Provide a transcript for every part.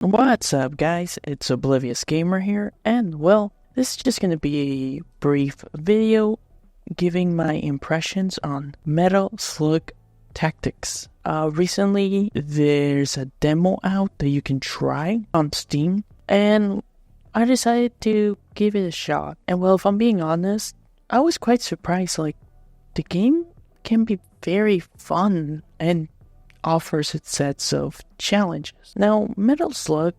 What's up, guys? It's Oblivious Gamer here, and well, this is just gonna be a brief video giving my impressions on Metal Slug Tactics. Recently, there's a demo out that you can try on Steam, and I decided to give it a shot. And well, if I'm being honest, I was quite surprised. The game can be very fun and offers its sets of challenges. Now, Metal Slug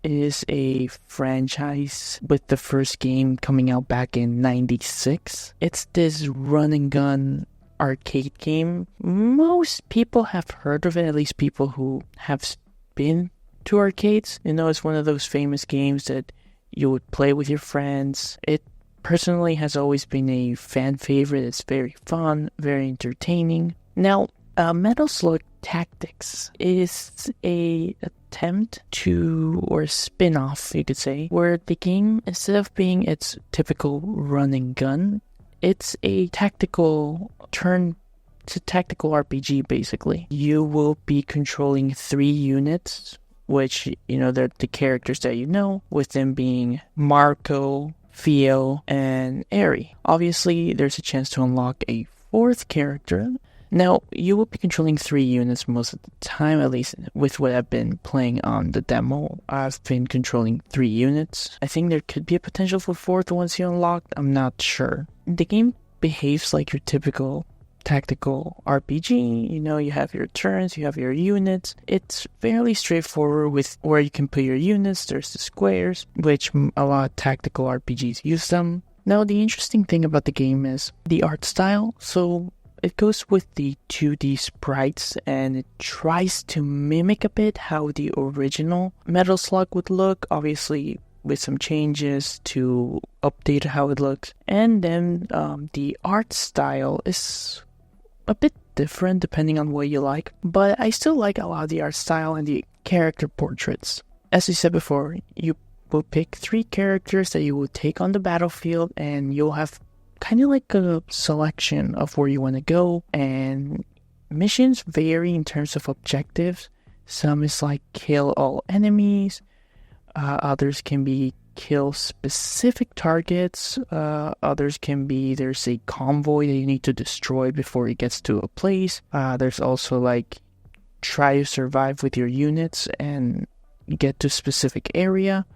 is a franchise with the first game coming out back in '96. It's this run and gun arcade game. Most people have heard of it, at least people who have been to arcades. You know, it's one of those famous games that you would play with your friends. It personally has always been a fan favorite. It's very fun, very entertaining. Now, Metal Slug Tactics is a attempt to, or a spin-off, you could say, where the game, instead of being its typical run and gun, it's a tactical tactical RPG, basically. You will be controlling 3 units, which, they're the characters that you know, with them being Marco, Theo, and Eri. Obviously, there's a chance to unlock a 4th character. Now, you will be controlling 3 units most of the time, at least with what I've been playing on the demo. I've been controlling 3 units. I think there could be a potential for 4th once you unlock. I'm not sure. The game behaves like your typical tactical RPG. You have your turns, you have your units. It's fairly straightforward with where you can put your units. There's the squares, which a lot of tactical RPGs use them. Now, the interesting thing about the game is the art style. So it goes with the 2D sprites, and it tries to mimic a bit how the original Metal Slug would look, obviously with some changes to update how it looks. And then the art style is a bit different depending on what you like, but I still like a lot of the art style and the character portraits. As I said before, you will pick 3 characters that you will take on the battlefield, and you'll have kind of like a selection of where you want to go, and missions vary in terms of objectives. Some is like kill all enemies, others can be kill specific targets, others can be there's a convoy that you need to destroy before it gets to a place. There's also like try to survive with your units and get to a specific area,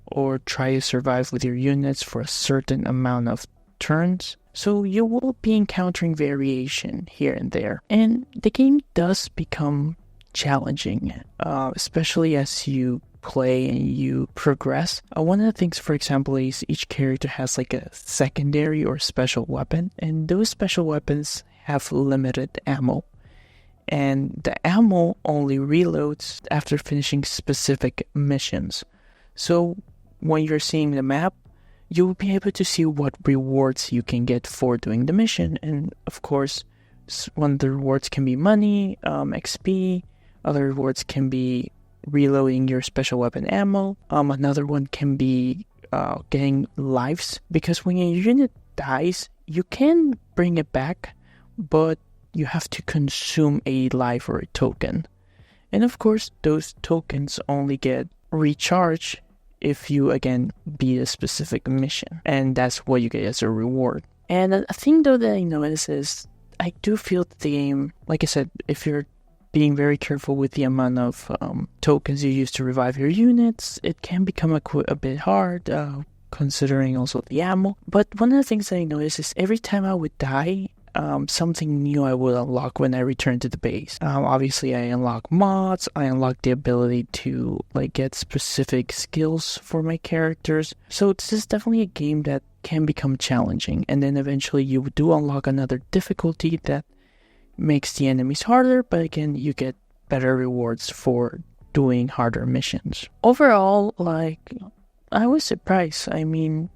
or try to survive with your units for a certain amount of turns. So you will be encountering variation here and there, and the game does become challenging, especially as you play and you progress. One of the things, for example, is each character has like a secondary or special weapon, and those special weapons have limited ammo, and the ammo only reloads after finishing specific missions. So when you're seeing the map, you will be able to see what rewards you can get for doing the mission. And of course, one of the rewards can be money, XP. Other rewards can be reloading your special weapon ammo. Another one can be getting lives, because when your unit dies, you can bring it back, but you have to consume a life or a token. And of course, those tokens only get recharged if you, again, beat a specific mission. And that's what you get as a reward. And a thing, though, that I notice is I do feel that the game, like I said, if you're being very careful with the amount of tokens you use to revive your units, it can become a bit hard, considering also the ammo. But one of the things that I notice is every time I would die, something new I would unlock when I return to the base. Obviously, I unlock mods. I unlock the ability to get specific skills for my characters. So this is definitely a game that can become challenging, and then eventually you do unlock another difficulty that makes the enemies harder, but again, you get better rewards for doing harder missions. Overall, I was surprised. I mean,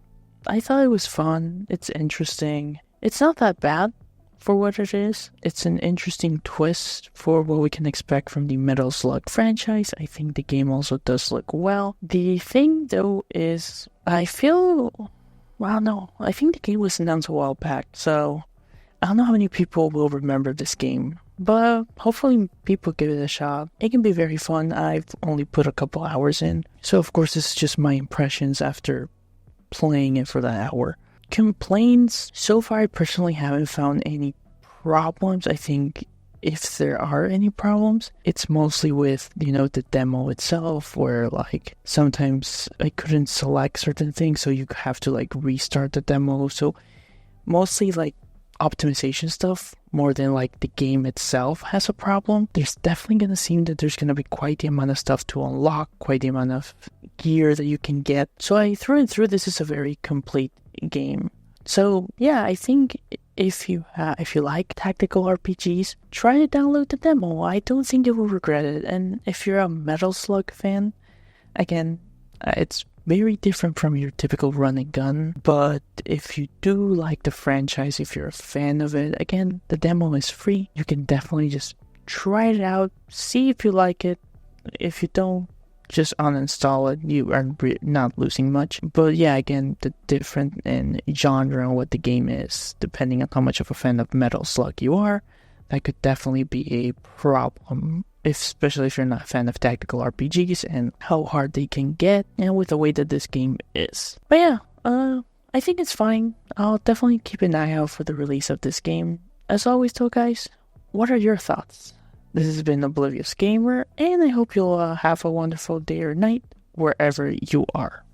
I thought it was fun. It's interesting. It's not that bad for what it is. It's an interesting twist for what we can expect from the Metal Slug franchise. I think the game also does look well. The thing, though, is I think the game was announced a while back, so I don't know how many people will remember this game but hopefully people give it a shot. It can be very fun. I've only put a couple hours in, so of course this is just my impressions after playing it for that hour. Complaints, so far I personally haven't found any problems. I think if there are any problems, it's mostly with, the demo itself, where like sometimes I couldn't select certain things, so you have to like restart the demo. So mostly like optimization stuff more than like the game itself has a problem. There's definitely gonna seem that there's gonna be quite the amount of stuff to unlock, quite the amount of gear that you can get. So through and through, this is a very complete game. So yeah, I think if you like tactical RPGs, try to download the demo. I don't think you will regret it. And if you're a Metal Slug fan, again, it's very different from your typical run and gun. But if you do like the franchise, if you're a fan of it, again, the demo is free. You can definitely just try it out, see if you like it. If you don't, just uninstall it. You are not losing much. But yeah, again, the different in genre and what the game is, depending on how much of a fan of Metal Slug you are, that could definitely be a problem, especially if you're not a fan of tactical RPGs and how hard they can get, and with the way that this game is. But yeah, I think it's fine. I'll definitely keep an eye out for the release of this game. As always though, guys, what are your thoughts? This has been Oblivious Gamer, and I hope you'll have a wonderful day or night wherever you are.